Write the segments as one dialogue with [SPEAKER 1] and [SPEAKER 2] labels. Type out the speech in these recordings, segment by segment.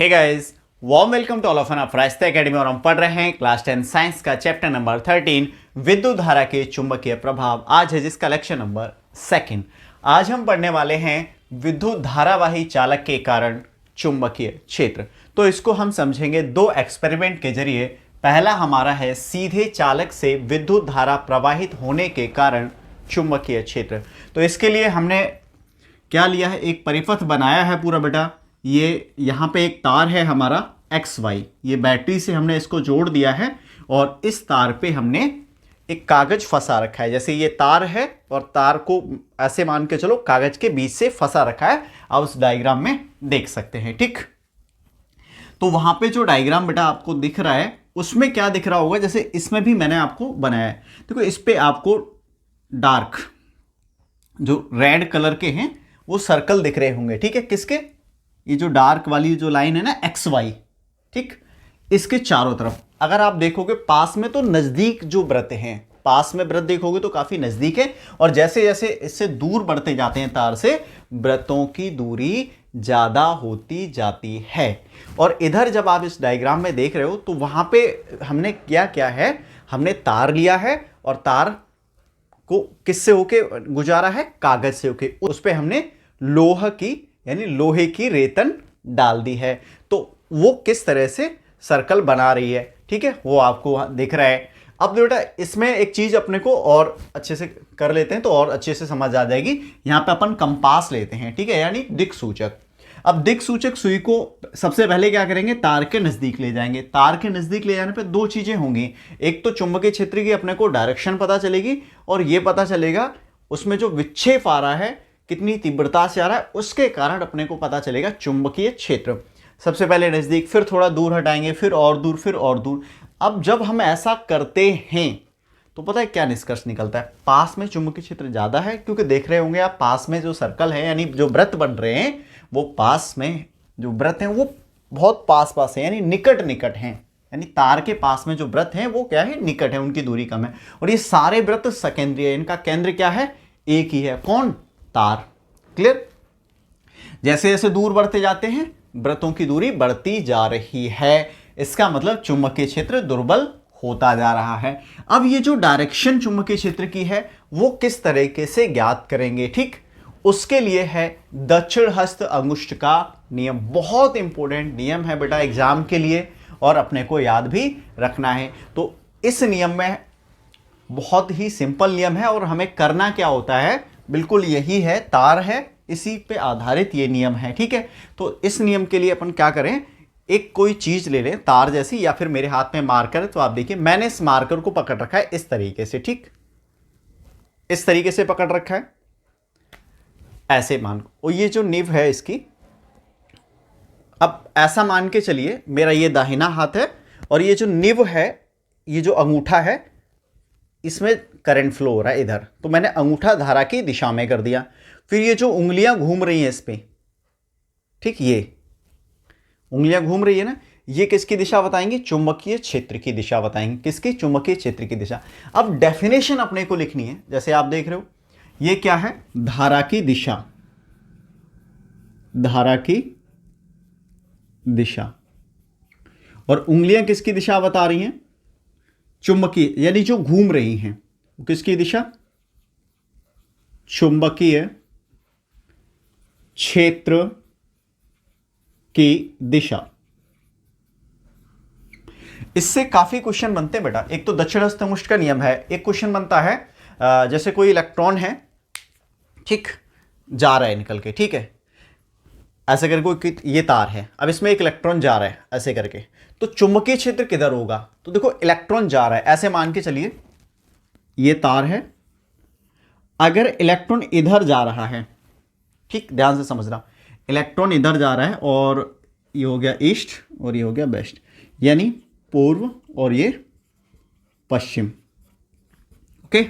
[SPEAKER 1] Hey guys, warm welcome to all of आप Rasta academy और हम पढ़ रहे हैं क्लास 10 साइंस का चैप्टर नंबर 13 विद्युत धारा के चुंबकीय प्रभाव। आज है जिसका लेक्चर नंबर 2। आज हम पढ़ने वाले हैं विद्युत धारावाही चालक के कारण चुंबकीय क्षेत्र। तो इसको हम समझेंगे दो एक्सपेरिमेंट के जरिए। पहला हमारा है सीधे चालक से विद्युत धारा प्रवाहित होने के कारण चुंबकीय क्षेत्र। तो इसके लिए हमने क्या लिया है, एक परिपथ बनाया है पूरा बेटा। ये यहाँ पे एक तार है हमारा XY, ये बैटरी से हमने इसको जोड़ दिया है और इस तार पे हमने एक कागज फंसा रखा है। जैसे ये तार है और तार को ऐसे मान के चलो कागज के बीच से फंसा रखा है। आप उस डायग्राम में देख सकते हैं, ठीक। तो वहां पे जो डायग्राम बेटा आपको दिख रहा है उसमें क्या दिख रहा होगा, जैसे इसमें भी मैंने आपको बनाया है। देखो इस पे आपको डार्क जो रेड कलर के हैं वो सर्कल दिख रहे होंगे, ठीक है। किसके? ये जो डार्क वाली जो लाइन है ना XY, ठीक, इसके चारों तरफ अगर आप देखोगे पास में तो नजदीक जो वृत्त हैं, पास में वृत्त देखोगे तो काफी नजदीक है। और जैसे जैसे इससे दूर बढ़ते जाते हैं तार से, वृत्तों की दूरी ज्यादा होती जाती है। और इधर जब आप इस डायग्राम में देख रहे हो तो वहां पे हमने क्या क्या है, हमने तार लिया है और तार को किससे होके गुजारा है, कागज से होके। उस पे हमने लोह की यानी लोहे की रेतन डाल दी है। तो वो किस तरह से सर्कल बना रही है, ठीक है, वो आपको दिख रहा है। अब बेटा इसमें एक चीज अपने को और अच्छे से कर लेते हैं तो और अच्छे से समझ आ जाएगी। यहां पे अपन कंपास लेते हैं, ठीक है, यानी दिक सूचक। अब दिक सूचक सुई को सबसे पहले क्या करेंगे, तार के नजदीक ले जाएंगे। तार के नजदीक ले जाने पे दो चीजें होंगी, एक तो चुंबकीय क्षेत्र की अपने को डायरेक्शन पता चलेगी और ये पता चलेगा उसमें जो विक्षेप आ रहा है कितनी तीव्रता से आ रहा है, उसके कारण अपने को पता चलेगा चुंबकीय क्षेत्र। सबसे पहले नजदीक, फिर थोड़ा दूर हटाएंगे, फिर और दूर, फिर और दूर। अब जब हम ऐसा करते हैं तो पता है क्या निष्कर्ष निकलता है, पास में चुंबकीय क्षेत्र ज्यादा है। क्योंकि देख रहे होंगे आप पास में जो सर्कल है यानी जो वृत्त बन रहे हैं वो पास में जो वृत्त हैं वो बहुत पास पास है, यानी निकट निकट हैं। यानी तार के पास में जो वृत्त हैं वो क्या है, निकट है, उनकी दूरी कम है। और ये सारे वृत्त सकेंद्रीय, इनका केंद्र क्या है, एक ही है। कौन? तार। क्लियर? जैसे जैसे दूर बढ़ते जाते हैं वृत्तों की दूरी बढ़ती जा रही है। इसका मतलब चुंबकीय क्षेत्र दुर्बल होता जा रहा है। अब ये जो डायरेक्शन चुंबकीय क्षेत्र की है वो किस तरीके से ज्ञात करेंगे, ठीक, उसके लिए है दक्षिण हस्त अंगुष्ठ का नियम। बहुत इंपॉर्टेंट नियम है बेटा एग्जाम के लिए और अपने को याद भी रखना है। तो इस नियम में बहुत ही सिंपल नियम है और हमें करना क्या होता है, बिल्कुल यही है, तार है, इसी पे आधारित ये नियम है, ठीक है। तो इस नियम के लिए अपन क्या करें, एक कोई चीज ले लें तार जैसी, या फिर मेरे हाथ में मार्कर है तो आप देखिए मैंने इस मार्कर को पकड़ रखा है इस तरीके से, ठीक, इस तरीके से पकड़ रखा है, ऐसे मान। और ये जो निब है इसकी, अब ऐसा मान के चलिए मेरा ये दाहिना हाथ है और ये जो निब है, ये जो अंगूठा है, इसमें करंट फ्लो हो रहा है इधर, तो मैंने अंगूठा धारा की दिशा में कर दिया। फिर ये जो उंगलियां घूम रही हैं इस पे, ठीक, ये उंगलियां घूम रही है ना, ये किसकी दिशा बताएंगी, चुंबकीय क्षेत्र की दिशा बताएंगे। किसकी? चुंबकीय क्षेत्र की दिशा। अब डेफिनेशन अपने को लिखनी है, जैसे आप देख रहे हो ये क्या है, धारा की दिशा, धारा की दिशा। और उंगलियां किसकी दिशा बता रही हैं, चुंबकीय, यानी जो घूम रही हैं किसकी दिशा, चुंबकीय क्षेत्र की दिशा। इससे काफी क्वेश्चन बनते हैं बेटा। एक तो दक्षिण हस्त अंगुष्ठ का नियम है, एक क्वेश्चन बनता है जैसे कोई इलेक्ट्रॉन है, ठीक, जा रहा है निकल के, ठीक है, ऐसे करके कोई, ये तार है, अब इसमें एक इलेक्ट्रॉन जा रहा है ऐसे करके, तो चुंबकीय क्षेत्र किधर होगा, तो देखो इलेक्ट्रॉन जा रहा है, ऐसे मान के चलिए ये तार है, अगर इलेक्ट्रॉन इधर जा रहा है, ठीक, ध्यान से समझना, इलेक्ट्रॉन इधर जा रहा है और ये हो गया ईस्ट और ये हो गया वेस्ट, यानी पूर्व और ये पश्चिम, ओके,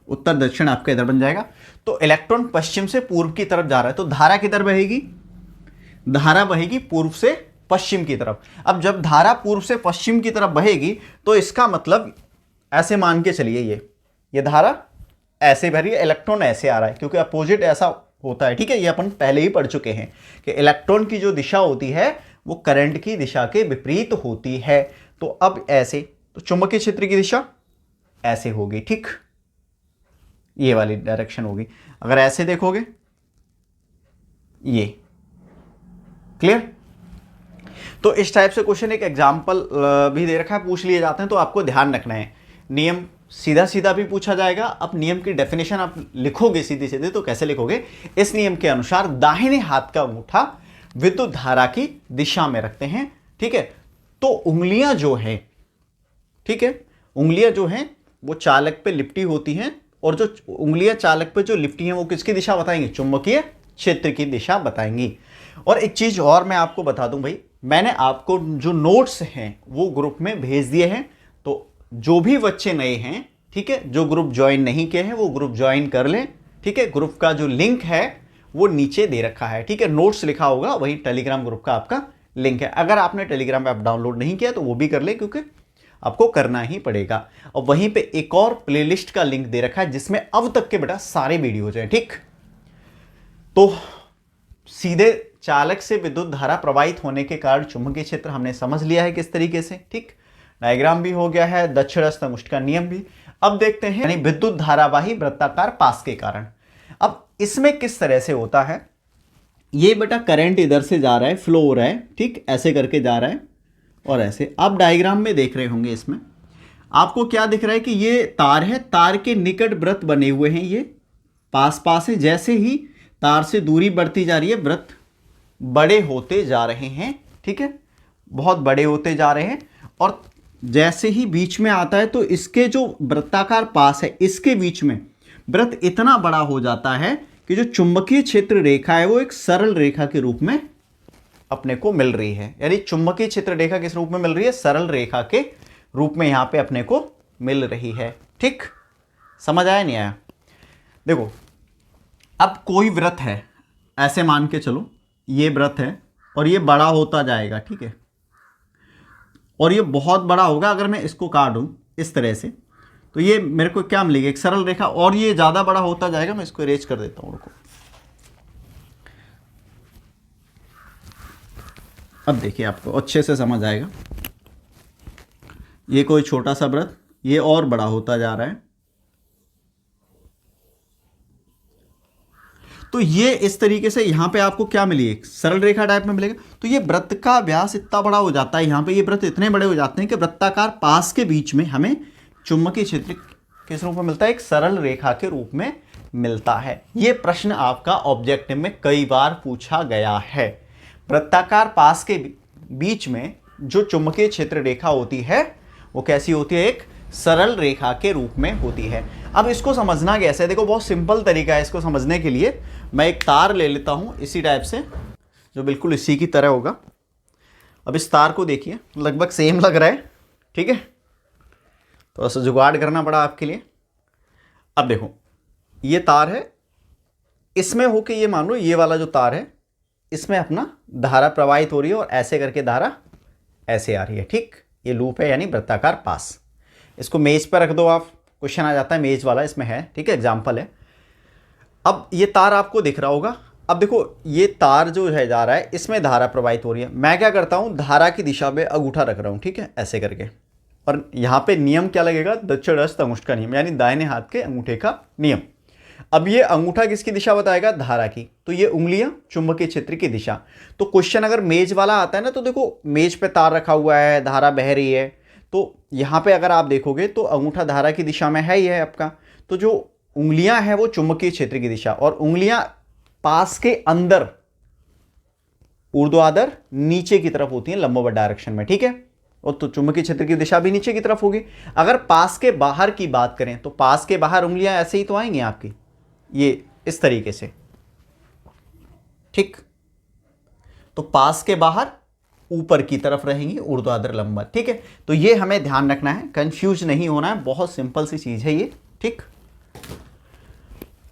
[SPEAKER 1] उत्तर दक्षिण आपका इधर बन जाएगा। तो इलेक्ट्रॉन पश्चिम से पूर्व की तरफ जा रहा है, तो धारा किधर बहेगी, धारा बहेगी पूर्व से पश्चिम की तरफ। अब जब धारा पूर्व से पश्चिम की तरफ बहेगी तो इसका मतलब ऐसे मान के चलिए ये धारा ऐसे बह रही है, इलेक्ट्रॉन ऐसे आ रहा है, क्योंकि अपोजिट ऐसा होता है, ठीक है, ये अपन पहले ही पढ़ चुके हैं कि इलेक्ट्रॉन की जो दिशा होती है वो करंट की दिशा के विपरीत होती है। तो अब ऐसे, तो चुंबकीय क्षेत्र की दिशा ऐसे होगी, ठीक, ये वाली डायरेक्शन होगी। अगर ऐसे देखोगे, ये क्लियर। तो इस टाइप से क्वेश्चन एक एग्जाम्पल भी दे रखा है, पूछ लिए जाते हैं, तो आपको ध्यान रखना है। नियम सीधा सीधा भी पूछा जाएगा। अब नियम की डेफिनेशन आप लिखोगे सीधे सीधे, तो कैसे लिखोगे, इस नियम के अनुसार दाहिने हाथ का अंगूठा विद्युत धारा की दिशा में रखते हैं, ठीक है। तो उंगलियां जो है, ठीक है, उंगलियां जो हैं वो चालक पे लिपटी होती हैं, और जो उंगलियां चालक पे जो लिपटी हैं वो किसकी दिशा बताएंगी, चुंबकीय क्षेत्र की दिशा बताएंगी। और एक चीज और मैं आपको बता दूं भाई, मैंने आपको जो नोट्स हैं वो ग्रुप में भेज दिए हैं, तो जो भी बच्चे नए हैं, ठीक है, जो ग्रुप ज्वाइन नहीं किए हैं वो ग्रुप ज्वाइन कर लें, ठीक है। ग्रुप का जो लिंक है वो नीचे दे रखा है, ठीक है, नोट्स लिखा होगा, वही टेलीग्राम ग्रुप का आपका लिंक है। अगर आपने टेलीग्राम ऐप डाउनलोड नहीं किया तो वो भी कर ले, क्योंकि आपको करना ही पड़ेगा। और वहीं पे एक और प्लेलिस्ट का लिंक दे रखा है जिसमें अब तक के बेटा सारे वीडियोज हैं, ठीक। तो सीधे चालक से विद्युत धारा प्रवाहित होने के कारण चुंबकीय क्षेत्र हमने समझ लिया है किस तरीके से, ठीक। डायग्राम भी हो गया है, दक्षिणास्थ अंगुष्ठ का नियम भी। अब देखते हैं यानी विद्युत धारावाही वृत्ताकार पास के कारण। अब इसमें किस तरह से होता है, ये बेटा करंट इधर से जा रहा है, फ्लो हो रहा है, ठीक, ऐसे करके जा रहा है और ऐसे। आप डायग्राम में देख रहे होंगे, इसमें आपको क्या दिख रहा है कि ये तार है, तार के निकट वृत्त बने हुए हैं, ये पास पास है। जैसे ही तार से दूरी बढ़ती जा रही है, वृत्त बड़े होते जा रहे हैं, ठीक है, बहुत बड़े होते जा रहे हैं। और जैसे ही बीच में आता है तो इसके जो वृत्ताकार पास है, इसके बीच में वृत्त इतना बड़ा हो जाता है कि जो चुंबकीय क्षेत्र रेखा है वो एक सरल रेखा के रूप में अपने को मिल रही है। यानी चुंबकीय क्षेत्र रेखा किस रूप में मिल रही है, सरल रेखा के रूप में यहां पे अपने को मिल रही है, ठीक। समझ आया नहीं आया? देखो, अब कोई वृत्त है, ऐसे मान के चलो ये वृत्त है और ये बड़ा होता जाएगा, ठीक है, और ये बहुत बड़ा होगा। अगर मैं इसको काटूं इस तरह से तो ये मेरे को क्या मिलेगी, एक सरल रेखा, और ये ज्यादा बड़ा होता जाएगा। मैं इसको इरेज कर देता हूं, रुको। अब देखिए आपको अच्छे से समझ आएगा। ये कोई छोटा सा वृत्त, ये और बड़ा होता जा रहा है, तो ये इस तरीके से यहां पे आपको क्या मिली, एक सरल रेखा टाइप में मिलेगा। तो ये वृत्त का व्यास इतना बड़ा हो जाता है, यहां पे ये वृत्त इतने बड़े हो जाते हैं कि वृत्ताकार पास के बीच में हमें चुंबकीय क्षेत्र किस रूप में मिलता है, एक सरल रेखा के रूप में मिलता है। ये प्रश्न आपका ऑब्जेक्टिव में कई बार पूछा गया है। वृत्ताकार पास के बीच में जो चुंबकीय क्षेत्र रेखा होती है वो कैसी होती है, एक सरल रेखा के रूप में होती है। अब इसको समझना कैसे है, देखो बहुत सिंपल तरीका है इसको समझने के लिए। मैं एक तार ले लेता हूं इसी टाइप से, जो बिल्कुल इसी की तरह होगा। अब इस तार को देखिए, लगभग सेम लग रहा है, ठीक है, थोड़ा सा जुगाड़ करना पड़ा आपके लिए। अब देखो ये तार है, इसमें होके ये मान लो ये वाला जो तार है इसमें अपना धारा प्रवाहित हो रही है और ऐसे करके धारा ऐसे आ रही है, ठीक। ये लूप है यानी वृत्ताकार पास। इसको मेज पर रख दो आप, क्वेश्चन आ जाता है मेज वाला, इसमें है, ठीक है, एग्जाम्पल है। अब ये तार आपको दिख रहा होगा। अब देखो ये तार जो है जा रहा है, इसमें धारा प्रवाहित हो रही है। मैं क्या करता हूं, धारा की दिशा में अंगूठा रख रहा हूं, ठीक है, ऐसे करके। और यहां पे नियम क्या लगेगा, दक्षिणास्थ अंगुष्ठ का नियम, यानी दाहिने हाथ के अंगूठे का नियम। अब ये अंगूठा किसकी दिशा बताएगा, धारा की, तो ये उंगलियां चुंबकीय क्षेत्र की दिशा। तो क्वेश्चन अगर मेज वाला आता है ना, तो देखो मेज पे तार रखा हुआ है, धारा बह रही है, तो यहां पे अगर आप देखोगे तो अंगूठा धारा की दिशा में है ही है आपका। तो जो उंगलियां हैं वो चुंबकीय क्षेत्र की दिशा, और उंगलियां पास के अंदर ऊर्ध्वाधर नीचे की तरफ होती हैं, लंबवत डायरेक्शन में, ठीक है। और तो चुंबकीय क्षेत्र की दिशा भी नीचे की तरफ होगी। अगर पास के बाहर की बात करें तो पास के बाहर उंगलियां ऐसे ही तो आएंगी आपकी, ये इस तरीके से, ठीक। तो पास के बाहर ऊपर की तरफ रहेंगी, ऊर्ध्वाधर लंबवत, ठीक है। तो ये हमें ध्यान रखना है, कंफ्यूज नहीं होना है, बहुत सिंपल सी चीज है ये, ठीक।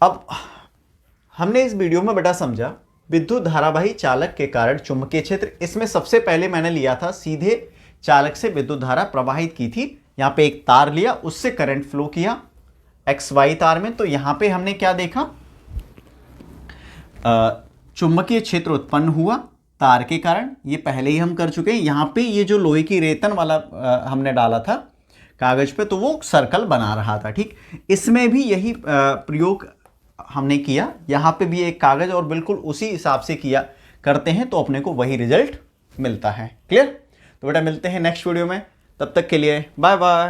[SPEAKER 1] अब हमने इस वीडियो में बेटा समझा विद्युत धारावाही चालक के कारण चुंबकीय क्षेत्र। इसमें सबसे पहले मैंने लिया था सीधे चालक से विद्युत धारा प्रवाहित की थी। यहां पे एक तार लिया, उससे करंट फ्लो किया XY तार में। तो यहां पे हमने क्या देखा, चुंबकीय क्षेत्र उत्पन्न हुआ, तार के कारण, ये पहले ही हम कर चुके हैं। यहाँ पे ये जो लोहे की रेतन वाला हमने डाला था कागज पे, तो वो सर्कल बना रहा था। ठीक, इसमें भी यही प्रयोग हमने किया। यहाँ पे भी एक कागज और बिल्कुल उसी हिसाब से किया करते हैं तो अपने को वही रिजल्ट मिलता है। क्लियर? तो बेटा मिलते हैं नेक्स्ट वीडियो में, तब तक के लिए बाय बाय।